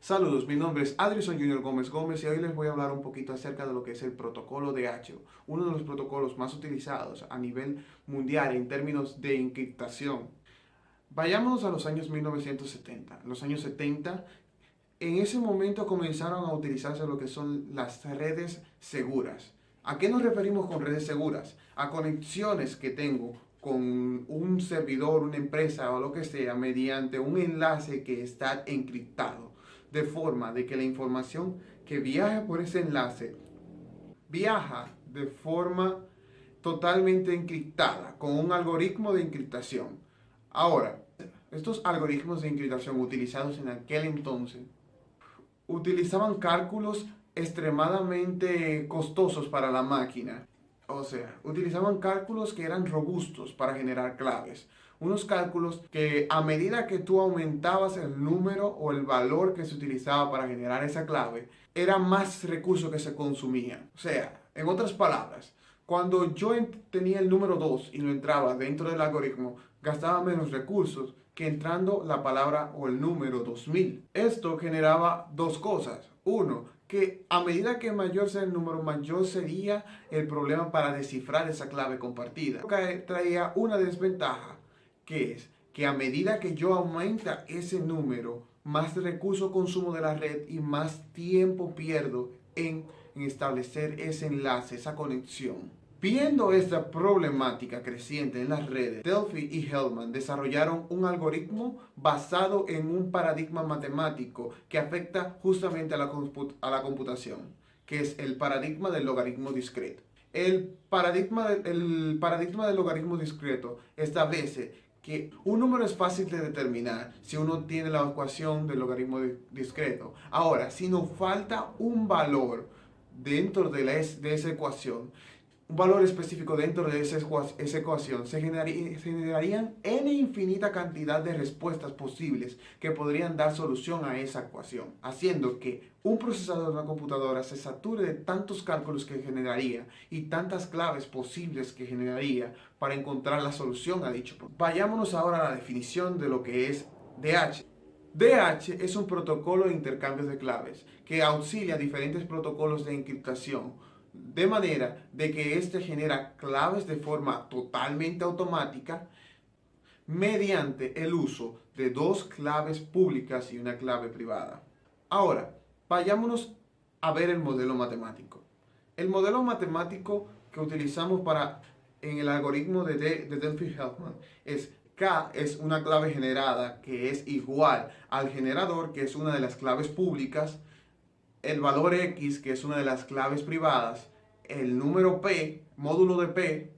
Saludos, mi nombre es Adrison Junior Gómez Gómez y hoy les voy a hablar un poquito acerca de lo que es el protocolo DH, uno de los protocolos más utilizados a nivel mundial en términos de encriptación. Vayámonos a los años 1970. Los años 70, en ese momento comenzaron a utilizarse lo que son las redes seguras. ¿A qué nos referimos con redes seguras? A conexiones que tengo con un servidor, una empresa o lo que sea, mediante un enlace que está encriptado, de forma de que la información que viaja por ese enlace viaja de forma totalmente encriptada, con un algoritmo de encriptación. Ahora, estos algoritmos de encriptación utilizados en aquel entonces utilizaban cálculos extremadamente costosos para la máquina. O sea, utilizaban cálculos que eran robustos para generar claves. Unos cálculos que a medida que tú aumentabas el número o el valor que se utilizaba para generar esa clave, era más recursos que se consumían. O sea, en otras palabras, cuando yo tenía el número 2 y lo entraba dentro del algoritmo, gastaba menos recursos que entrando la palabra o el número 2000. Esto generaba dos cosas. Uno, que a medida que mayor sea el número, mayor sería el problema para descifrar esa clave compartida. Traía una desventaja, que es que a medida que yo aumenta ese número, más recursos consumo de la red y más tiempo pierdo en establecer ese enlace, esa conexión. Viendo esta problemática creciente en las redes, Delphi y Hellman desarrollaron un algoritmo basado en un paradigma matemático que afecta justamente a la computación, que es el paradigma del logaritmo discreto. El paradigma del logaritmo discreto establece que un número es fácil de determinar si uno tiene la ecuación del logaritmo discreto. Ahora, si nos falta un valor dentro de esa ecuación, un valor específico dentro de esa ecuación, se generarían n infinita cantidad de respuestas posibles que podrían dar solución a esa ecuación, haciendo que un procesador de una computadora se sature de tantos cálculos que generaría y tantas claves posibles que generaría para encontrar la solución a dicho problema. Vayámonos ahora a la definición de lo que es DH. DH es un protocolo de intercambios de claves que auxilia a diferentes protocolos de encriptación, de manera de que éste genera claves de forma totalmente automática mediante el uso de dos claves públicas y una clave privada. Ahora, vayámonos a ver el modelo matemático. El modelo matemático que utilizamos en el algoritmo de Delphi-Hellman es K es una clave generada que es igual al generador, que es una de las claves públicas, el valor X, que es una de las claves privadas, el número P, módulo de P,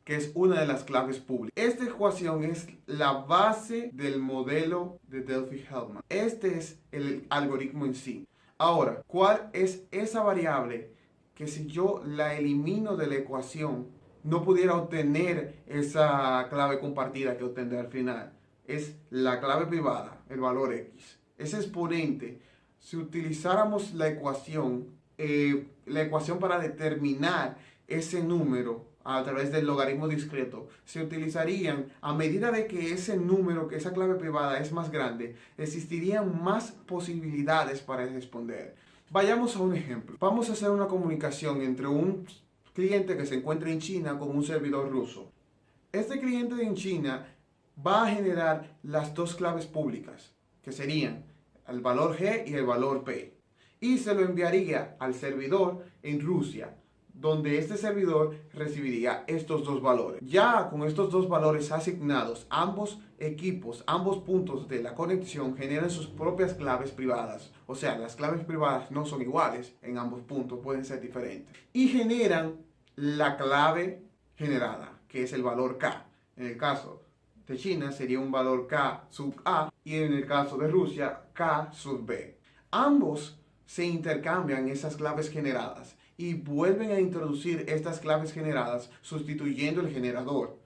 que es una de las claves públicas. Esta ecuación es la base del modelo de Delphi-Hellman. Este es el algoritmo en sí. Ahora, ¿cuál es esa variable que si yo la elimino de la ecuación no pudiera obtener esa clave compartida que obtendré al final? Es la clave privada, el valor X. Ese exponente, si utilizáramos la ecuación para determinar ese número a través del logaritmo discreto, se utilizarían a medida de que ese número, que esa clave privada es más grande, existirían más posibilidades para responder. Vayamos a un ejemplo. Vamos a hacer una comunicación entre un cliente que se encuentra en China con un servidor ruso. Este cliente en China va a generar las dos claves públicas, que serían el valor G y el valor P, y se lo enviaría al servidor en Rusia, donde este servidor recibiría estos dos valores. Ya con estos dos valores asignados, ambos equipos, ambos puntos de la conexión generan sus propias claves privadas. O sea, las claves privadas no son iguales en ambos puntos, pueden ser diferentes. Y generan la clave generada, que es el valor K. En el caso de China sería un valor K sub A y en el caso de Rusia K sub B. Ambos se intercambian esas claves generadas y vuelven a introducir estas claves generadas sustituyendo el generador.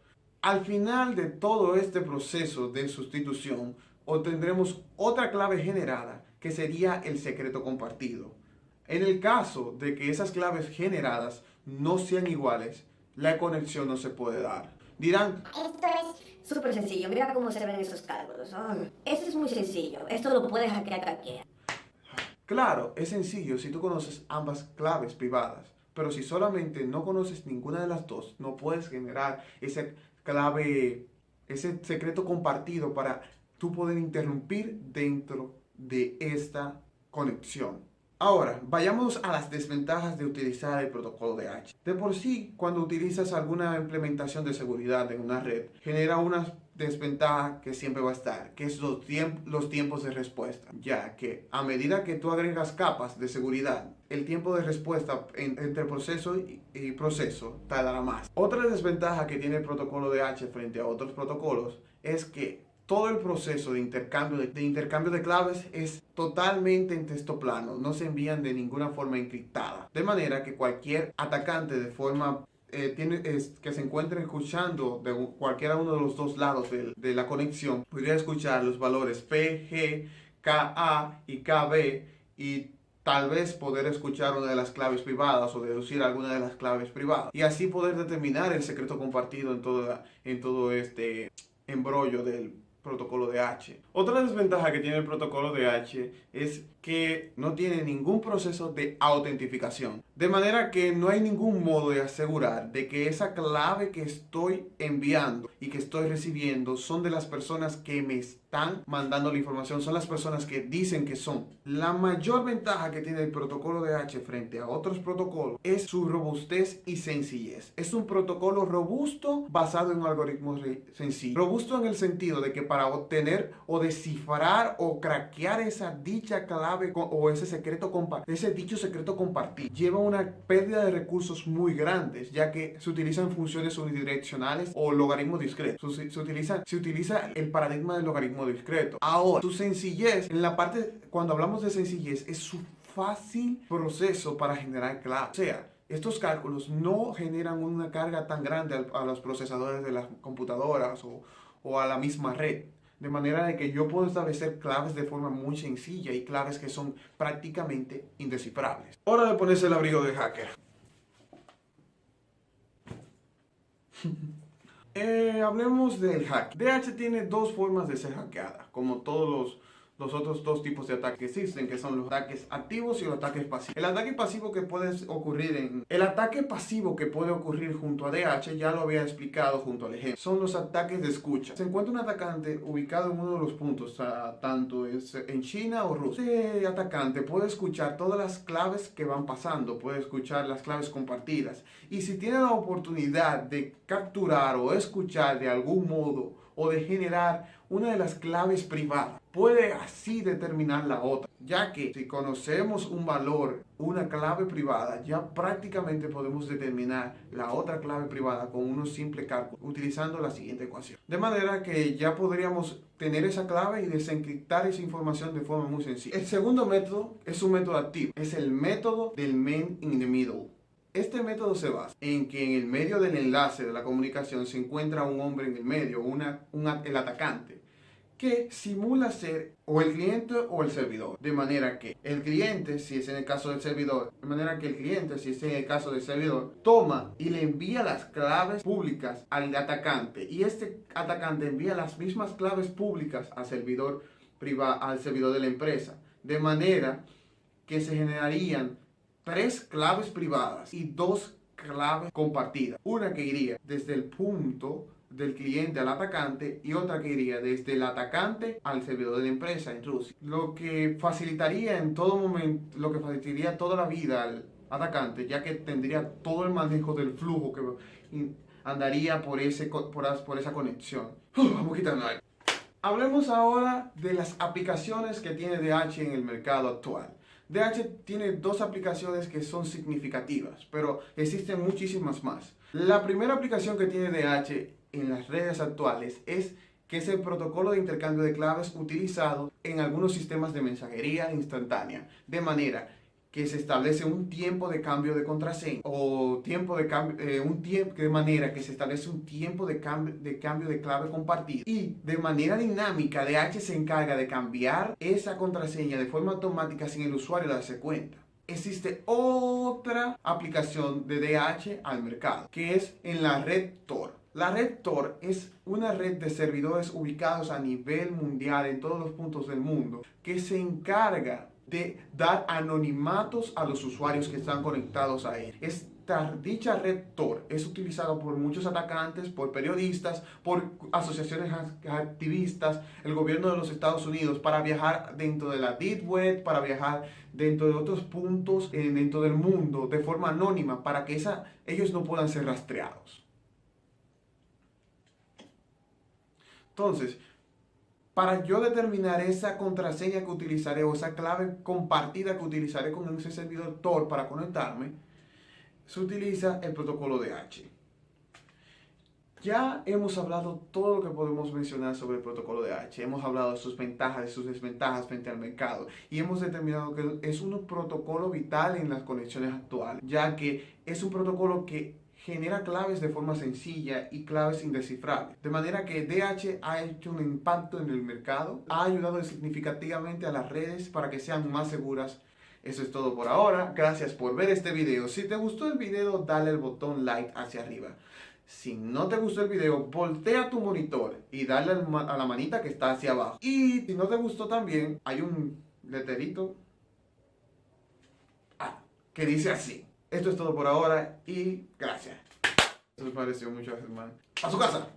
Al final de todo este proceso de sustitución obtendremos otra clave generada que sería el secreto compartido. En el caso de que esas claves generadas no sean iguales, la conexión no se puede dar. Dirán, esto es súper sencillo, mira cómo se ven esos cálculos. Esto es muy sencillo, esto lo puede hackear cualquiera. Claro, es sencillo si tú conoces ambas claves privadas, pero si solamente no conoces ninguna de las dos, no puedes generar esa clave, ese secreto compartido para tú poder interrumpir dentro de esta conexión. Ahora, vayamos a las desventajas de utilizar el protocolo de H. De por sí, cuando utilizas alguna implementación de seguridad en una red, genera una desventaja que siempre va a estar, que es los tiempos de respuesta, ya que a medida que tú agregas capas de seguridad, el tiempo de respuesta entre proceso y proceso tardará más. Otra desventaja que tiene el protocolo de H frente a otros protocolos es que todo el proceso de intercambio de claves es totalmente en texto plano, no se envían de ninguna forma encriptada. De manera que cualquier atacante de forma que se encuentre escuchando de cualquiera uno de los dos lados de la conexión, podría escuchar los valores P, G, K, A y KB y tal vez poder escuchar una de las claves privadas o deducir alguna de las claves privadas y así poder determinar el secreto compartido en todo este embrollo del protocolo de H. Otra desventaja que tiene el protocolo de H es que no tiene ningún proceso de autentificación. De manera que no hay ningún modo de asegurar de que esa clave que estoy enviando y que estoy recibiendo son de las personas que me están mandando la información, son las personas que dicen que son. La mayor ventaja que tiene el protocolo de H frente a otros protocolos es su robustez y sencillez. Es un protocolo robusto basado en algoritmos sencillos. Robusto en el sentido de que para obtener o descifrar o craquear esa dicha clave o ese dicho secreto compartido lleva una pérdida de recursos muy grandes, ya que se utilizan funciones unidireccionales o logaritmos discretos. Se utiliza el paradigma del logaritmo discreto. Ahora, su sencillez, cuando hablamos de sencillez, es su fácil proceso para generar claves. O sea, estos cálculos no generan una carga tan grande a los procesadores de las computadoras o a la misma red. De manera de que yo puedo establecer claves de forma muy sencilla y claves que son prácticamente indescifrables. Hora de ponerse el abrigo de hacker. Hablemos del hack. DH tiene dos formas de ser hackeada, como todos los otros dos tipos de ataques que existen, que son los ataques activos y los ataques pasivos. El ataque pasivo que puede ocurrir junto a DH ya lo había explicado junto al ejemplo. Son los ataques de escucha. Se encuentra un atacante ubicado en uno de los puntos, tanto en China o Rusia. Este atacante puede escuchar todas las claves que van pasando, puede escuchar las claves compartidas. Y si tiene la oportunidad de capturar o escuchar de algún modo o de generar una de las claves privadas, puede así determinar la otra, ya que si conocemos un valor, una clave privada, ya prácticamente podemos determinar la otra clave privada con unos simples cálculos, utilizando la siguiente ecuación. De manera que ya podríamos tener esa clave y desencriptar esa información de forma muy sencilla. El segundo método es un método activo, es el método del man in the middle. Este método se basa en que en el medio del enlace de la comunicación se encuentra un hombre en el medio, el atacante, que simula ser o el cliente o el servidor. De manera que el cliente, si es en el caso del servidor, toma y le envía las claves públicas al atacante. Y este atacante envía las mismas claves públicas al servidor de la empresa. De manera que se generarían 3 claves privadas y 2 claves compartidas. Una que iría desde el punto del cliente al atacante y otra que iría desde el atacante al servidor de la empresa en Rusia. Lo que facilitaría toda la vida al atacante, ya que tendría todo el manejo del flujo que andaría por esa conexión. Vamos a quitarlo ahí. Hablemos ahora de las aplicaciones que tiene DH en el mercado actual. DH tiene 2 aplicaciones que son significativas, pero existen muchísimas más. La primera aplicación que tiene DH en las redes actuales es el protocolo de intercambio de claves utilizado en algunos sistemas de mensajería instantánea, de manera que se establece un tiempo de cambio de contraseña o de manera que se establece un tiempo de cambio de clave compartido y de manera dinámica DH se encarga de cambiar esa contraseña de forma automática sin el usuario darse cuenta. Existe otra aplicación de DH al mercado, que es en la red Tor. La red Tor es una red de servidores ubicados a nivel mundial en todos los puntos del mundo que se encarga de dar anonimatos a los usuarios que están conectados a él. Dicha red Tor es utilizada por muchos atacantes, por periodistas, por asociaciones activistas, el gobierno de los Estados Unidos para viajar dentro de la Deep Web, para viajar dentro de otros puntos dentro del mundo de forma anónima para que ellos no puedan ser rastreados. Entonces, para yo determinar esa contraseña que utilizaré o esa clave compartida que utilizaré con ese servidor Tor para conectarme, se utiliza el protocolo de H. Ya hemos hablado todo lo que podemos mencionar sobre el protocolo de H. Hemos hablado de sus ventajas, de sus desventajas frente al mercado. Y hemos determinado que es un protocolo vital en las conexiones actuales, ya que es un protocolo que genera claves de forma sencilla y claves indescifrables. De manera que DH ha hecho un impacto en el mercado, ha ayudado significativamente a las redes para que sean más seguras. Eso es todo por ahora. Gracias por ver este video. Si te gustó el video, dale el botón like hacia arriba. Si no te gustó el video, voltea tu monitor y dale a la manita que está hacia abajo. Y si no te gustó también, hay un letrerito que dice así. Esto es todo por ahora y gracias. Eso me pareció mucho, hermano. ¡A su casa!